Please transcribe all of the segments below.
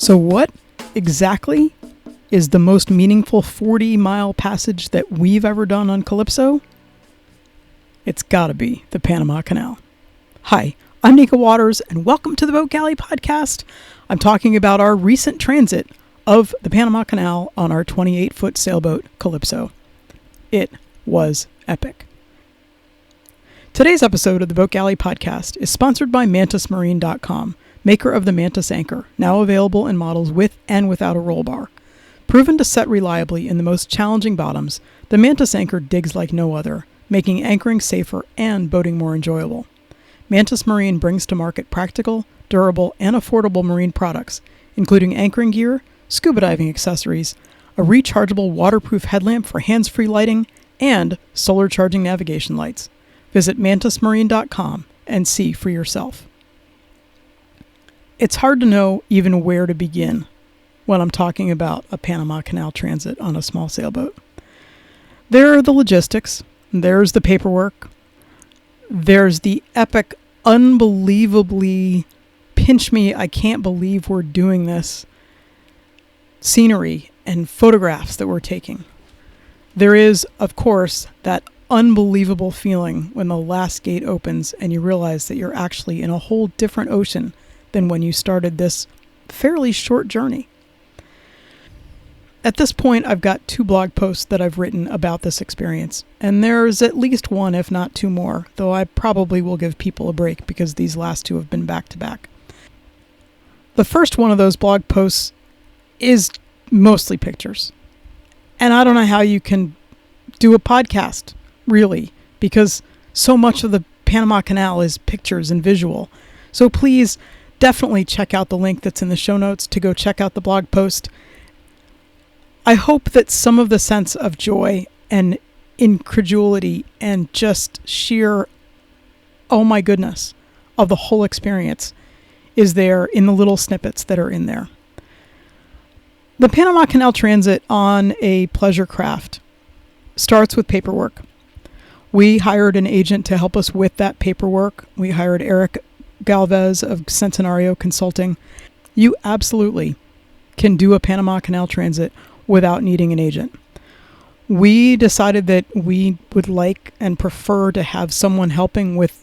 So what exactly is the most meaningful 40-mile passage that we've ever done on Calypso? It's gotta be the Panama Canal. Hi, I'm Nica and welcome to the Boat Galley Podcast. I'm talking about our recent transit of the Panama Canal on our 28-foot sailboat, Calypso. It was epic. Today's episode of the Boat Galley Podcast is sponsored by MantisMarine.com, maker of the Mantis Anchor, now available in models with and without a roll bar. Proven to set reliably in the most challenging bottoms, the Mantis Anchor digs like no other, making anchoring safer and boating more enjoyable. Mantis Marine brings to market practical, durable, and affordable marine products, including anchoring gear, scuba diving accessories, a rechargeable waterproof headlamp for hands-free lighting, and solar charging navigation lights. Visit MantisMarine.com and see for yourself. It's hard to know even where to begin when I'm talking about a Panama Canal transit on a small sailboat. There are the logistics, there's the paperwork, there's the epic, unbelievably pinch me, I can't believe we're doing this scenery and photographs that we're taking. There is, of course, that unbelievable feeling when the last gate opens and you realize that you're actually in a whole different ocean than when you started this fairly short journey. At this point, I've got 2 blog posts that I've written about this experience, and there's at least 1, if not 2 more, though I probably will give people a break because these last 2 have been back to back. The first one of those blog posts is mostly pictures. And I don't know how you can do a podcast, really, because so much of the Panama Canal is pictures and visual. So please definitely check out the link that's in the show notes to go check out the blog post. I hope that some of the sense of joy and incredulity and just sheer, oh my goodness, of the whole experience is there in the little snippets that are in there. The Panama Canal transit on a pleasure craft starts with paperwork. We hired an agent to help us with that paperwork. We hired Eric Galvez of Centenario Consulting. You absolutely can do a Panama Canal transit without needing an agent. We decided that we would like and prefer to have someone helping with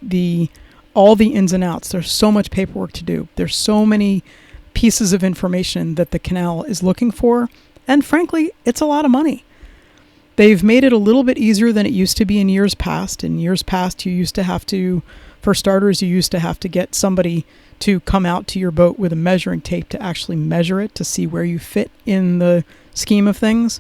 all the ins and outs. There's so much paperwork to do. There's so many pieces of information that the canal is looking for, and frankly, it's a lot of money. They've made it a little bit easier than it used to be in years past. In years past, you used to have to, for starters, get somebody to come out to your boat with a measuring tape to actually measure it to see where you fit in the scheme of things.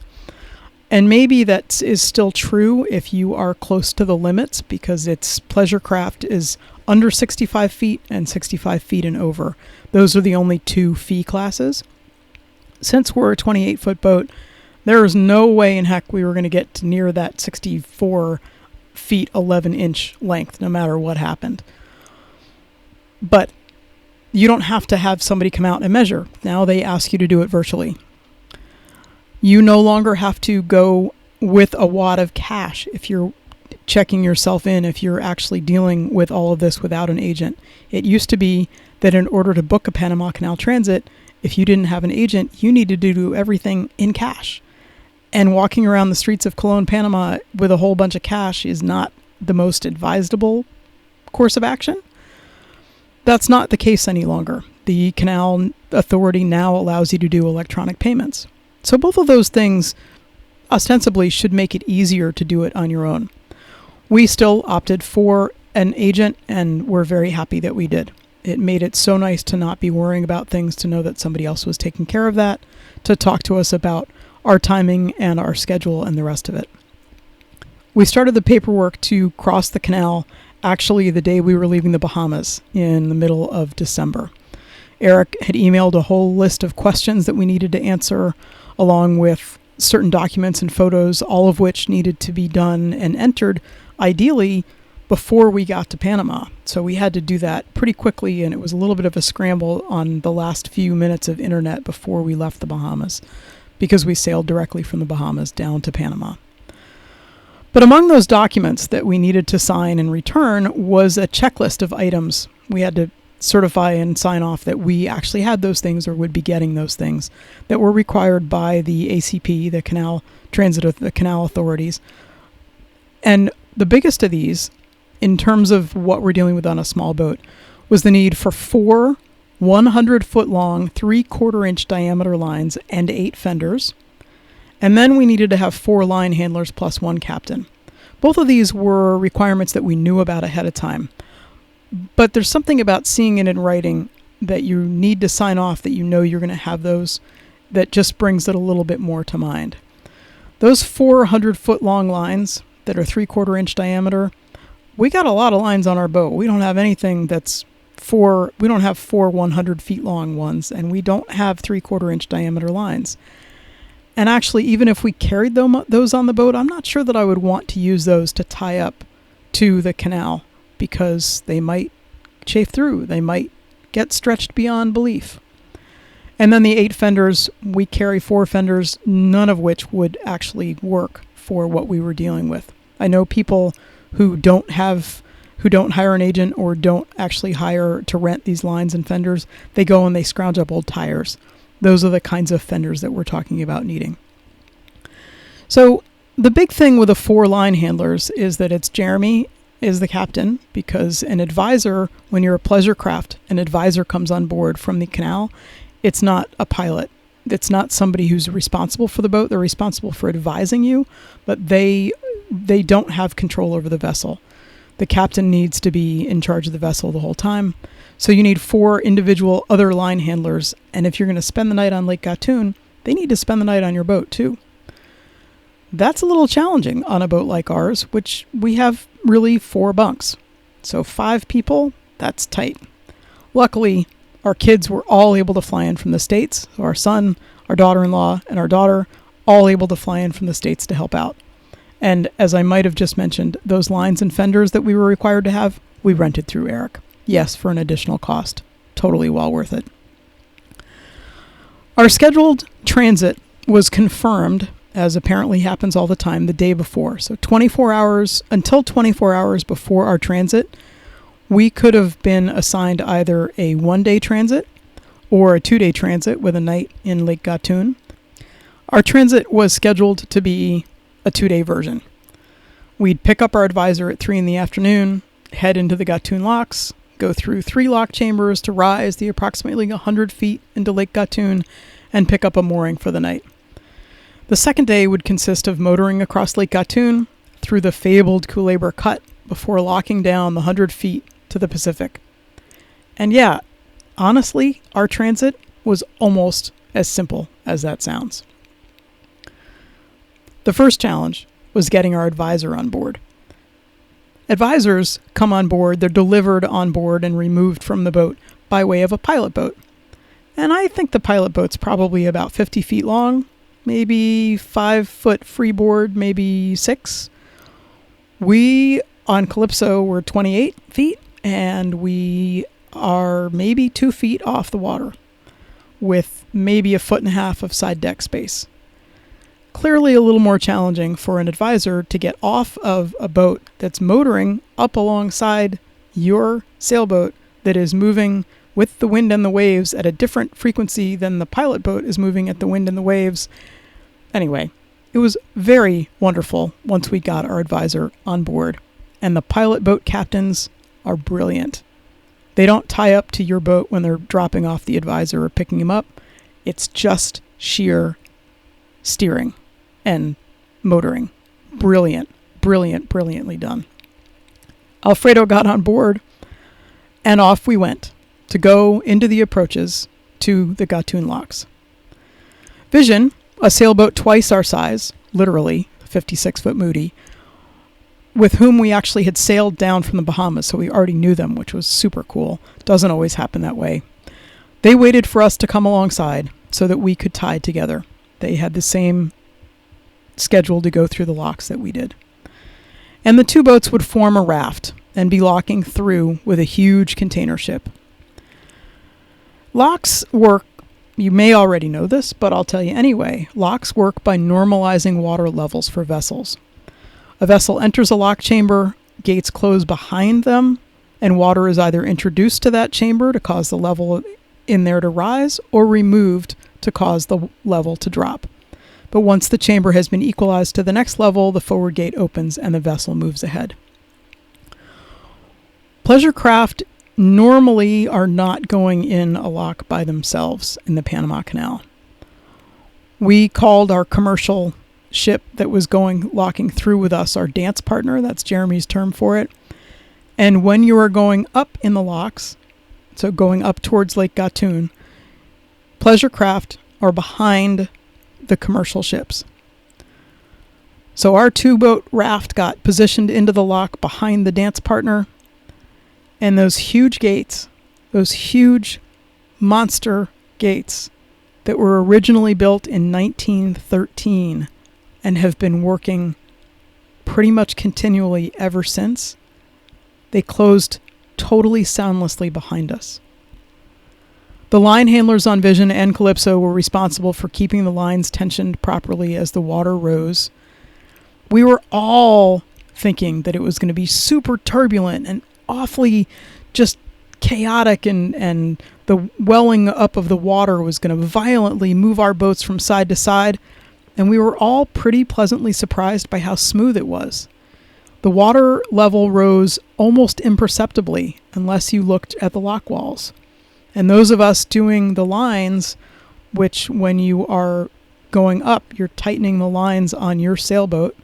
And maybe that is still true if you are close to the limits, because its pleasure craft is under 65 feet and 65 feet and over. Those are the only 2 fee classes. Since we're a 28-foot boat, there is no way in heck we were going to get to near that 64 feet 11-inch length, no matter what happened. But you don't have to have somebody come out and measure. Now they ask you to do it virtually. You no longer have to go with a wad of cash if you're checking yourself in, if you're actually dealing with all of this without an agent. It used to be that in order to book a Panama Canal transit, if you didn't have an agent, you needed to do everything in cash. And walking around the streets of Cologne, Panama with a whole bunch of cash is not the most advisable course of action. That's not the case any longer. The Canal Authority now allows you to do electronic payments. So both of those things ostensibly should make it easier to do it on your own. We still opted for an agent, and we're very happy that we did. It made it so nice to not be worrying about things, to know that somebody else was taking care of that, to talk to us about our timing and our schedule and the rest of it. We started the paperwork to cross the canal actually the day we were leaving the Bahamas in the middle of December. Eric had emailed a whole list of questions that we needed to answer, along with certain documents and photos, all of which needed to be done and entered, ideally, before we got to Panama. So we had to do that pretty quickly, and it was a little bit of a scramble on the last few minutes of internet before we left the Bahamas, because we sailed directly from the Bahamas down to Panama. But among those documents that we needed to sign and return was a checklist of items. We had to certify and sign off that we actually had those things or would be getting those things that were required by the ACP, the the canal authorities. And the biggest of these, in terms of what we're dealing with on a small boat, was the need for 4 100-foot long, 3/4 inch diameter lines and 8 fenders. And then we needed to have 4 line handlers plus 1 captain. Both of these were requirements that we knew about ahead of time. But there's something about seeing it in writing that you need to sign off that you know you're going to have those that just brings it a little bit more to mind. Those 400-foot long lines that are 3/4 inch diameter, we got a lot of lines on our boat. We don't have anything that's we don't have 4 100 feet long ones, and we don't have 3/4 inch diameter lines. And actually, even if we carried those on the boat, I'm not sure that I would want to use those to tie up to the canal, because they might chafe through. They might get stretched beyond belief. And then the 8 fenders, we carry 4 fenders, none of which would actually work for what we were dealing with. I know people who don't hire an agent or don't actually hire to rent these lines and fenders. They go and they scrounge up old tires. Those are the kinds of fenders that we're talking about needing. So the big thing with the 4 line handlers is that it's Jeremy is the captain, because an advisor, when you're a pleasure craft, an advisor comes on board from the canal. It's not a pilot. It's not somebody who's responsible for the boat. They're responsible for advising you, but they don't have control over the vessel. The captain needs to be in charge of the vessel the whole time. So you need 4 individual other line handlers, and if you're going to spend the night on Lake Gatun, they need to spend the night on your boat too. That's a little challenging on a boat like ours, which we have really 4 bunks. So 5 people, that's tight. Luckily, our kids were all able to fly in from the States. So our son, our daughter-in-law, and our daughter, all able to fly in from the States to help out. And as I might have just mentioned, those lines and fenders that we were required to have, we rented through Eric. Yes, for an additional cost. Totally well worth it. Our scheduled transit was confirmed, as apparently happens all the time, the day before. So until 24 hours before our transit, we could have been assigned either a 1-day transit or a 2-day transit with a night in Lake Gatun. Our transit was scheduled to be a 2-day version. We'd pick up our advisor at 3 in the afternoon, head into the Gatun locks, go through 3 lock chambers to rise the approximately 100 feet into Lake Gatun, and pick up a mooring for the night. The second day would consist of motoring across Lake Gatun through the fabled Culebra Cut before locking down the 100 feet to the Pacific. And yeah, honestly, our transit was almost as simple as that sounds. The first challenge was getting our advisor on board. Advisors come on board, they're delivered on board and removed from the boat by way of a pilot boat. And I think the pilot boat's probably about 50 feet long, maybe 5-foot freeboard, maybe 6. We, on Calypso, were 28 feet, and we are maybe 2 feet off the water, with maybe 1.5 feet of side deck space. Clearly a little more challenging for an advisor to get off of a boat that's motoring up alongside your sailboat that is moving with the wind and the waves at a different frequency than the pilot boat is moving at the wind and the waves. Anyway, it was very wonderful once we got our advisor on board. And the pilot boat captains are brilliant. They don't tie up to your boat when they're dropping off the advisor or picking him up. It's just sheer steering and motoring. Brilliantly done. Alfredo got on board, and off we went to go into the approaches to the Gatun locks. Vision, a sailboat twice our size, literally 56-foot Moody, with whom we actually had sailed down from the Bahamas, so we already knew them, which was super cool. Doesn't always happen that way. They waited for us to come alongside so that we could tie together. They had the same schedule to go through the locks that we did. And the 2 boats would form a raft and be locking through with a huge container ship. Locks work, you may already know this, but I'll tell you anyway. Locks work by normalizing water levels for vessels. A vessel enters a lock chamber, gates close behind them, and water is either introduced to that chamber to cause the level in there to rise or removed to cause the level to drop. But once the chamber has been equalized to the next level, the forward gate opens and the vessel moves ahead. Pleasure craft normally are not going in a lock by themselves in the Panama Canal. We called our commercial ship that was locking through with us our dance partner. That's Jeremy's term for it. And when you are going up in the locks, so going up towards Lake Gatun, pleasure craft are behind the commercial ships. So our 2-boat raft got positioned into the lock behind the dance partner, and those huge gates, those huge monster gates that were originally built in 1913 and have been working pretty much continually ever since, they closed totally soundlessly behind us. The line handlers on Vision and Calypso were responsible for keeping the lines tensioned properly as the water rose. We were all thinking that it was going to be super turbulent and awfully just chaotic, and the welling up of the water was going to violently move our boats from side to side, and we were all pretty pleasantly surprised by how smooth it was. The water level rose almost imperceptibly unless you looked at the lock walls. And those of us doing the lines, which when you are going up, you're tightening the lines on your sailboat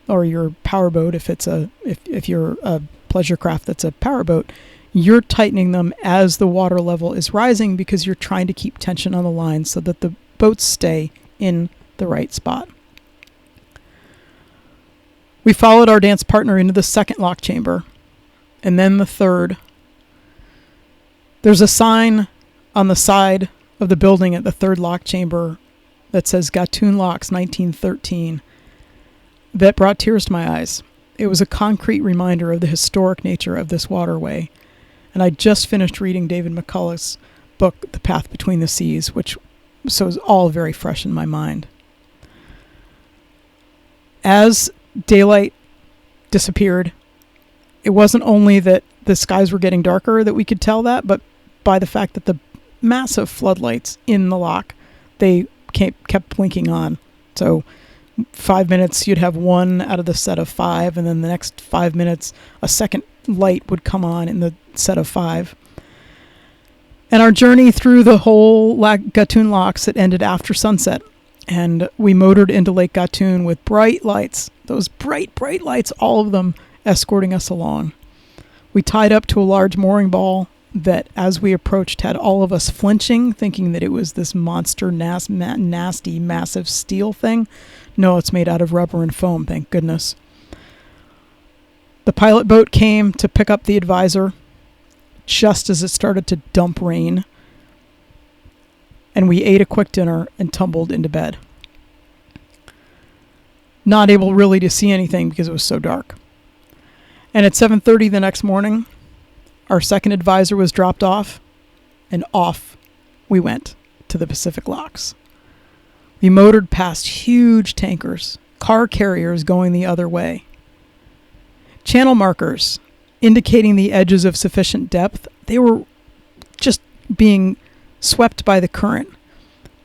or your powerboat if you're a pleasure craft that's a powerboat, you're tightening them as the water level is rising because you're trying to keep tension on the lines so that the boats stay in the right spot. We followed our dance partner into the second lock chamber, and then the third. There's a sign on the side of the building at the third lock chamber that says Gatun Locks 1913 that brought tears to my eyes. It was a concrete reminder of the historic nature of this waterway. And I just finished reading David McCullough's book, The Path Between the Seas, so is all very fresh in my mind. As daylight disappeared, it wasn't only that the skies were getting darker that we could tell that, but by the fact that the massive floodlights in the lock, they kept blinking on. So 5 minutes, you'd have one out of the set of 5, and then the next 5 minutes, a second light would come on in the set of 5. And our journey through the whole Gatun locks, it ended after sunset. And we motored into Lake Gatun with bright lights, those bright, bright lights, all of them escorting us along. We tied up to a large mooring ball that, as we approached, had all of us flinching, thinking that it was this monster, nasty, massive steel thing. No, it's made out of rubber and foam, thank goodness. The pilot boat came to pick up the advisor just as it started to dump rain, and we ate a quick dinner and tumbled into bed. Not able really to see anything because it was so dark. And at 7:30 the next morning, our second advisor was dropped off, and off we went to the Pacific Locks. We motored past huge tankers, car carriers going the other way. Channel markers indicating the edges of sufficient depth, they were just being swept by the current.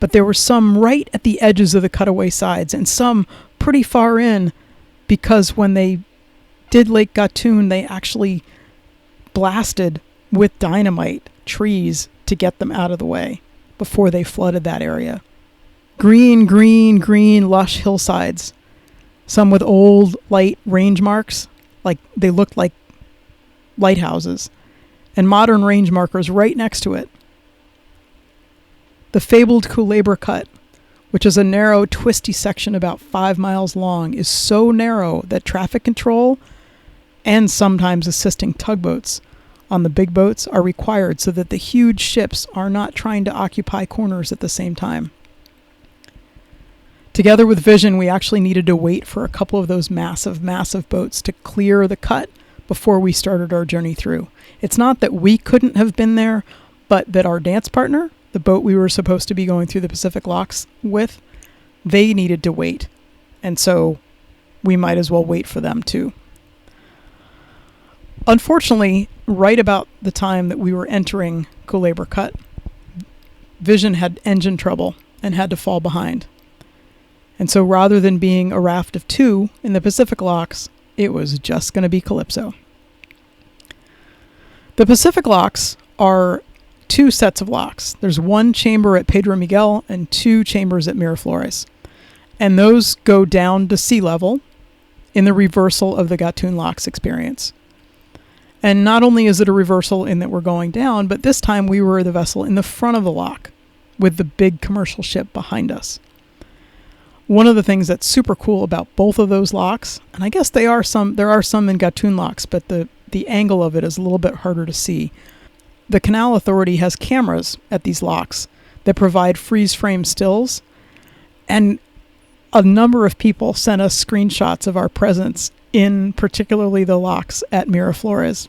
But there were some right at the edges of the cutaway sides and some pretty far in, because when they did Lake Gatun, they actually blasted with dynamite trees to get them out of the way before they flooded that area. Green, green, green, lush hillsides, some with old light range marks, like they looked like lighthouses, and modern range markers right next to it. The fabled Culebra Cut, which is a narrow, twisty section about 5 miles long, is so narrow that traffic control and sometimes assisting tugboats on the big boats are required so that the huge ships are not trying to occupy corners at the same time. Together with Vision, we actually needed to wait for a couple of those massive, massive boats to clear the cut before we started our journey through. It's not that we couldn't have been there, but that our dance partner, the boat we were supposed to be going through the Pacific Locks with, they needed to wait. And so we might as well wait for them too. Unfortunately, right about the time that we were entering Culebra Cut, Vision had engine trouble and had to fall behind. And so rather than being a raft of 2 in the Pacific locks, it was just going to be Calypso. The Pacific locks are 2 sets of locks. There's 1 chamber at Pedro Miguel and 2 chambers at Miraflores. And those go down to sea level in the reversal of the Gatun locks experience. And not only is it a reversal in that we're going down, but this time we were the vessel in the front of the lock with the big commercial ship behind us. One of the things that's super cool about both of those locks, and I guess there are some in Gatun locks, but the angle of it is a little bit harder to see. The Canal Authority has cameras at these locks that provide freeze frame stills, and a number of people sent us screenshots of our presence in particularly the locks at Miraflores.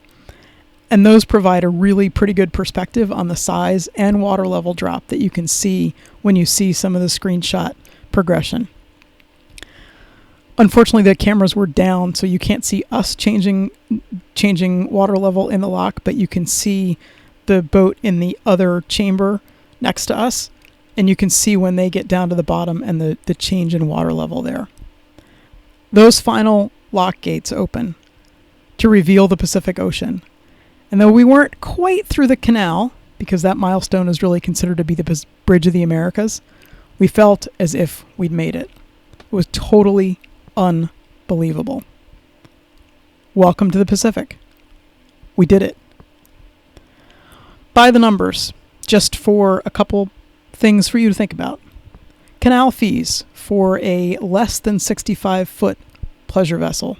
And those provide a really pretty good perspective on the size and water level drop that you can see when you see some of the screenshot progression. Unfortunately, the cameras were down, so you can't see us changing water level in the lock, but you can see the boat in the other chamber next to us, and you can see when they get down to the bottom and the change in water level there. Those final lock gates open to reveal the Pacific Ocean. And though we weren't quite through the canal, because that milestone is really considered to be the Bridge of the Americas, we felt as if we'd made it. It was totally unbelievable. Welcome to the Pacific. We did it. By the numbers, just for a couple things for you to think about. Canal fees for a less than 65-foot pleasure vessel.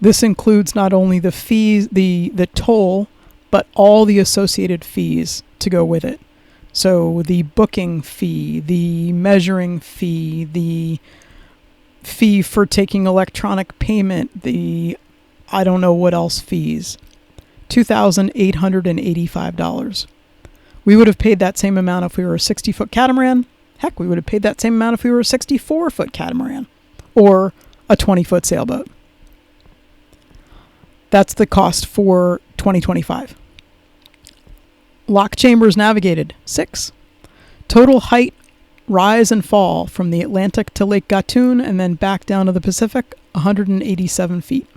This includes not only the fees, the toll, but all the associated fees to go with it. So the booking fee, the measuring fee, the fee for taking electronic payment, the I don't know what else fees. $2,885. We would have paid that same amount if we were a 60-foot catamaran. Heck, we would have paid that same amount if we were a 64-foot catamaran or a 20-foot sailboat. That's the cost for 2025. Lock chambers navigated, 6. Total height, rise and fall from the Atlantic to Lake Gatun and then back down to the Pacific, 187 feet.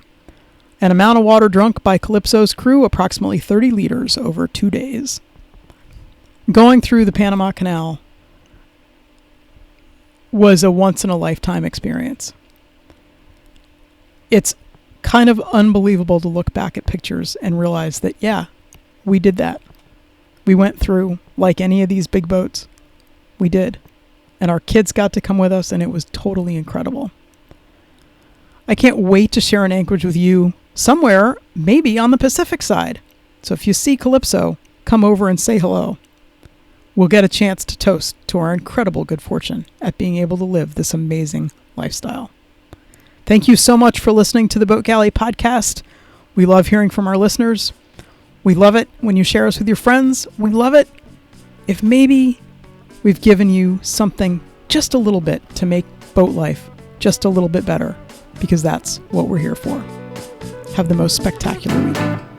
An amount of water drunk by Calypso's crew, approximately 30 liters over 2 days. Going through the Panama Canal was a once-in-a-lifetime experience. It's kind of unbelievable to look back at pictures and realize that, yeah, we did that. We went through like any of these big boats. We did. And our kids got to come with us, and it was totally incredible. I can't wait to share an anchorage with you somewhere, maybe on the Pacific side. So if you see Calypso, come over and say hello. We'll get a chance to toast to our incredible good fortune at being able to live this amazing lifestyle. Thank you so much for listening to the Boat Galley podcast. We love hearing from our listeners. We love it when you share us with your friends. We love it if maybe we've given you something just a little bit to make boat life just a little bit better, because that's what we're here for. Have the most spectacular week.